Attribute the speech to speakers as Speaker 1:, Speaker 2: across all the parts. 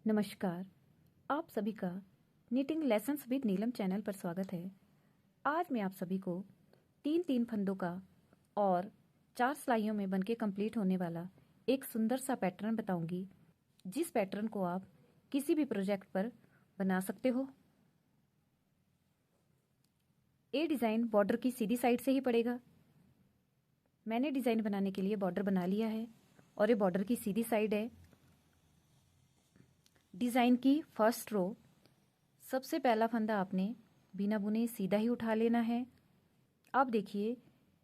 Speaker 1: नमस्कार। आप सभी का knitting lessons with Neelam channel पर स्वागत है। आज मैं आप सभी को तीन तीन फंदों का और 4 सिलाइयों में बनके कंप्लीट होने वाला एक सुंदर सा पैटर्न बताऊंगी, जिस पैटर्न को आप किसी भी प्रोजेक्ट पर बना सकते हो। ये डिज़ाइन बॉर्डर की सीधी साइड से ही पड़ेगा। मैंने डिज़ाइन बनाने के लिए बॉर्डर बना लिया है और ये बॉर्डर की सीधी साइड है। डिज़ाइन की फर्स्ट रो, सबसे पहला फंदा आपने बिना बुने सीधा ही उठा लेना है। अब देखिए,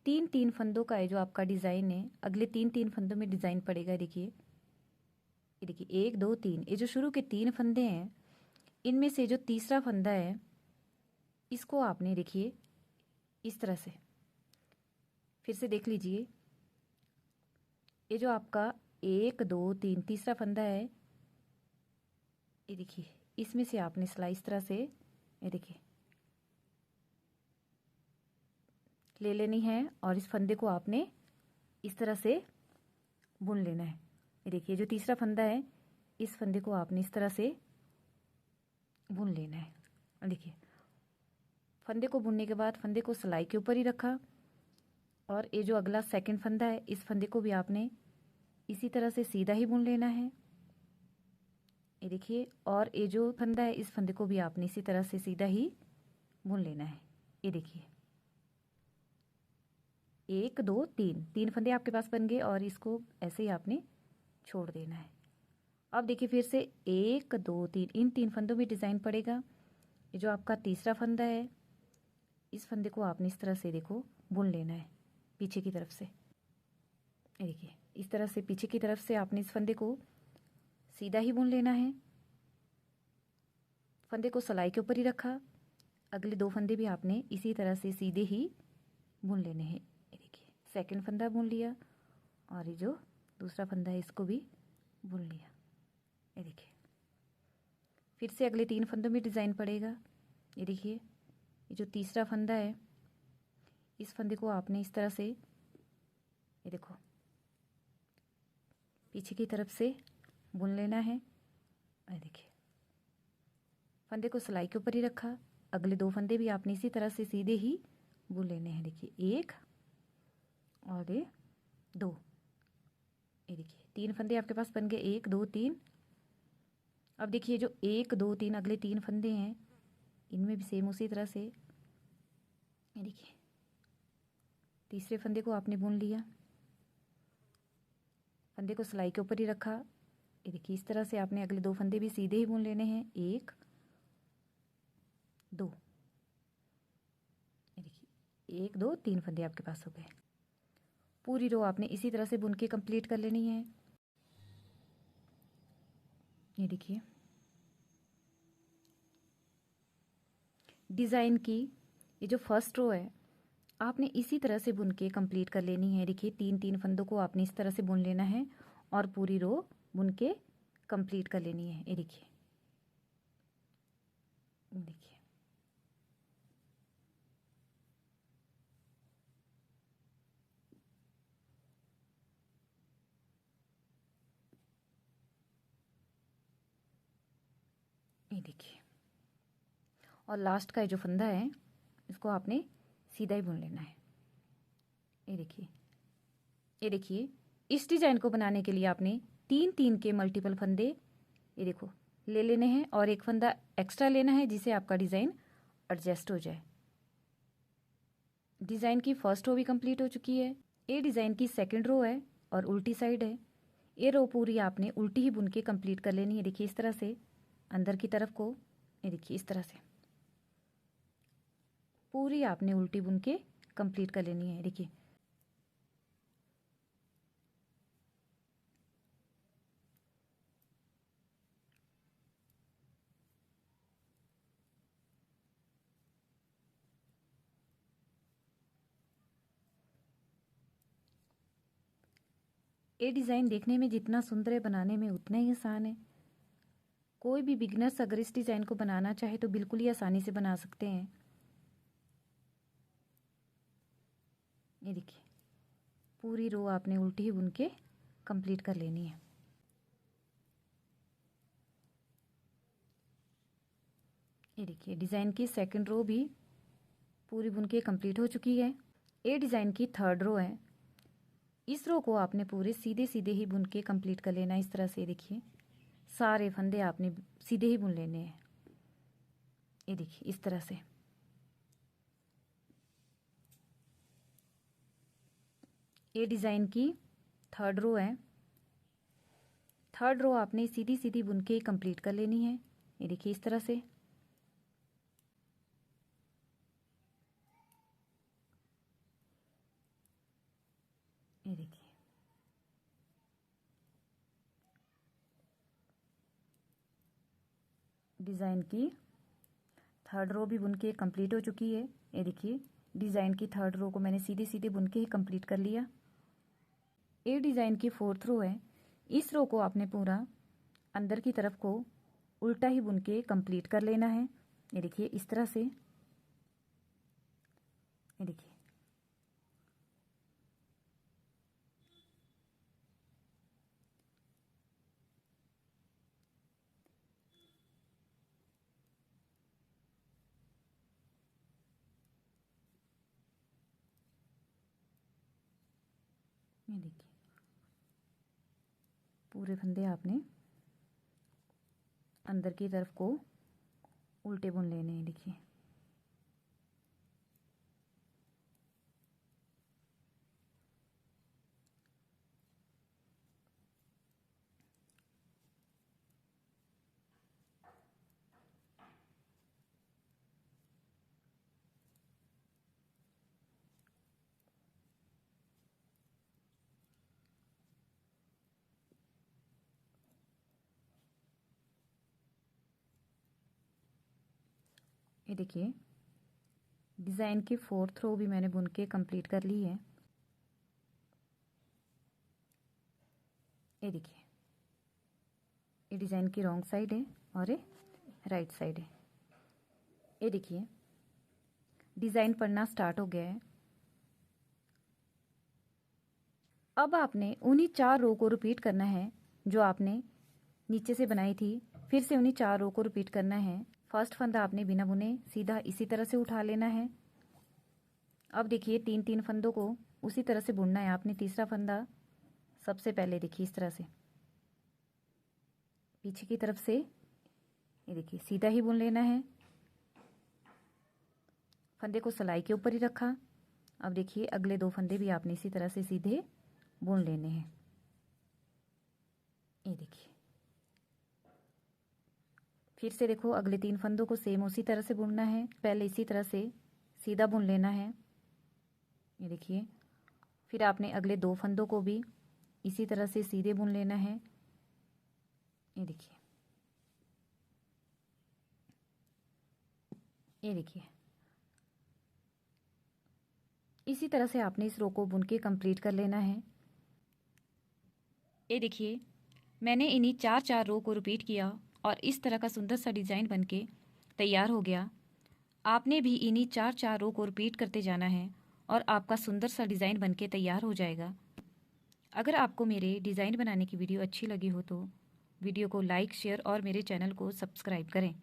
Speaker 1: तीन तीन फंदों का है जो आपका डिज़ाइन है, अगले तीन तीन फंदों में डिज़ाइन पड़ेगा। देखिए, ये देखिए 1 2 3, ये जो शुरू के 3 फंदे हैं, इनमें से जो तीसरा फंदा है इसको आपने देखिए इस तरह से फिर से देख लीजिए। ये जो आपका 1 2 3 तीसरा फंदा है, ये देखिए इसमें से आपने सिलाई इस तरह से ये देखिए ले लेनी है और इस फंदे को आपने इस तरह से बुन लेना है। ये देखिए जो तीसरा फंदा है, इस फंदे को आपने इस तरह से बुन लेना है। देखिए, फंदे को बुनने के बाद फंदे को सिलाई के ऊपर ही रखा और ये जो अगला सेकंड फंदा है, इस फंदे को भी आपने इसी तरह से सीधा ही बुन लेना है। ये देखिए, और ये जो फंदा है, इस फंदे को भी आपने इसी तरह से सीधा ही बुन लेना है। ये देखिए 1 2 3 तीन फंदे आपके पास बन गए और इसको ऐसे ही आपने छोड़ देना है। अब देखिए फिर से 1 2 3, इन तीन फंदों में डिज़ाइन पड़ेगा। ये जो आपका तीसरा फंदा है, इस फंदे को आपने इस तरह से देखो बुन लेना है पीछे की तरफ से। ये देखिए इस तरह से पीछे की तरफ से आपने इस फंदे को सीधा ही बुन लेना है। फंदे को सिलाई के ऊपर ही रखा, अगले दो फंदे भी आपने इसी तरह से सीधे ही बुन लेने हैं। ये देखिए सेकंड फंदा बुन लिया और ये जो दूसरा फंदा है इसको भी बुन लिया। ये देखिए फिर से अगले तीन फंदों में डिज़ाइन पड़ेगा। ये देखिए, ये जो तीसरा फंदा है, इस फंदे को आपने इस तरह से ये देखो पीछे की तरफ से बुन लेना है। ये देखिए फंदे को सिलाई के ऊपर ही रखा, अगले दो फंदे भी आपने इसी तरह से सीधे ही बुन लेने हैं। देखिए 1 और ये 2। ये देखिए तीन फंदे आपके पास बन गए, 1 2 3। अब देखिए जो 1 2 3 अगले तीन फंदे हैं, इनमें भी सेम उसी तरह से ये देखिए तीसरे फंदे को आपने बुन लिया, फंदे को सिलाई के ऊपर ही रखा। ये देखिए इस तरह से आपने अगले दो फंदे भी सीधे ही बुन लेने हैं, 1 2। ये देखिए 1 2 3 फंदे आपके पास हो गए। पूरी रो आपने इसी तरह से बुन के कंप्लीट कर लेनी है। ये देखिए डिज़ाइन की ये जो फर्स्ट रो है, आपने इसी तरह से बुन के कंप्लीट कर लेनी है। देखिए तीन तीन फंदों को आपने इस तरह से बुन लेना है और पूरी रो बुन के कंप्लीट कर लेनी है। ये देखिए देखिए ये देखिए, और लास्ट का जो फंदा है इसको आपने सीधा ही बुन लेना है। ये देखिए, ये देखिए इस डिज़ाइन को बनाने के लिए आपने तीन तीन के मल्टीपल फंदे ये देखो ले लेने हैं और एक फंदा एक्स्ट्रा लेना है, जिससे आपका डिज़ाइन एडजस्ट हो जाए। डिज़ाइन की फर्स्ट रो भी कंप्लीट हो चुकी है। ये डिज़ाइन की सेकंड रो है और उल्टी साइड है। ये रो पूरी आपने उल्टी ही बुन के कंप्लीट कर लेनी है। देखिए इस तरह से अंदर की तरफ को, ये देखिए इस तरह से पूरी आपने उल्टी बुन के कंप्लीट कर लेनी है। देखिए ये डिज़ाइन देखने में जितना सुंदर है, बनाने में उतना ही आसान है। कोई भी बिगनर्स अगर इस डिज़ाइन को बनाना चाहे तो बिल्कुल ही आसानी से बना सकते हैं। ये देखिए पूरी रो आपने उल्टी ही बुन के कंप्लीट कर लेनी है। ये देखिए डिज़ाइन की सेकंड रो भी पूरी बुन के कंप्लीट हो चुकी है। ये डिज़ाइन की थर्ड रो है। इस रो को आपने पूरे सीधे सीधे ही बुन के कंप्लीट कर लेना है। इस तरह से देखिए सारे फंदे आपने सीधे ही बुन लेने हैं। ये देखिए इस तरह से। ये डिज़ाइन की थर्ड रो है। थर्ड रो आपने सीधी सीधी बुन के कंप्लीट कर लेनी है। ये देखिए इस तरह से। ये देखिए डिज़ाइन की थर्ड रो भी बुन के कंप्लीट हो चुकी है। ये देखिए डिज़ाइन की थर्ड रो को मैंने सीधे सीधे बुन के ही कंप्लीट कर लिया। ये डिज़ाइन की फोर्थ रो है। इस रो को आपने पूरा अंदर की तरफ को उल्टा ही बुन के कंप्लीट कर लेना है। ये देखिए इस तरह से। ये देखिए ये देखिए पूरे फंदे आपने अंदर की तरफ को उल्टे बुन लेने हैं। देखिए ये देखिए डिज़ाइन की फोर्थ रो भी मैंने बुन के कंप्लीट कर ली है। ये देखिए ये डिज़ाइन की रॉन्ग साइड है और ये राइट साइड है। ये देखिए डिज़ाइन पढ़ना स्टार्ट हो गया है। अब आपने उन्हीं 4 रो को रिपीट करना है जो आपने नीचे से बनाई थी। फिर से उन्हीं 4 रो को रिपीट करना है। फर्स्ट फंदा आपने बिना बुने सीधा इसी तरह से उठा लेना है। अब देखिए 3 फंदों को उसी तरह से बुनना है आपने। तीसरा फंदा सबसे पहले देखिए इस तरह से पीछे की तरफ से ये देखिए सीधा ही बुन लेना है। फंदे को सिलाई के ऊपर ही रखा। अब देखिए अगले 2 फंदे भी आपने इसी तरह से सीधे बुन लेने हैं। ये देखिए फिर से देखो अगले 3 फंदों को सेम उसी तरह से बुनना है। पहले इसी तरह से सीधा बुन लेना है। ये देखिए फिर आपने अगले 2 फंदों को भी इसी तरह से सीधे बुन लेना है। ये देखिए ये देखिए इसी तरह से आपने इस रो को बुन के कंप्लीट कर लेना है। ये देखिए मैंने इन्हीं 4 रो को रिपीट किया और इस तरह का सुंदर सा डिज़ाइन बनके तैयार हो गया। आपने भी इन्हीं 4 रो को रिपीट करते जाना है और आपका सुंदर सा डिज़ाइन बनके तैयार हो जाएगा। अगर आपको मेरे डिज़ाइन बनाने की वीडियो अच्छी लगी हो तो वीडियो को लाइक शेयर और मेरे चैनल को सब्सक्राइब करें।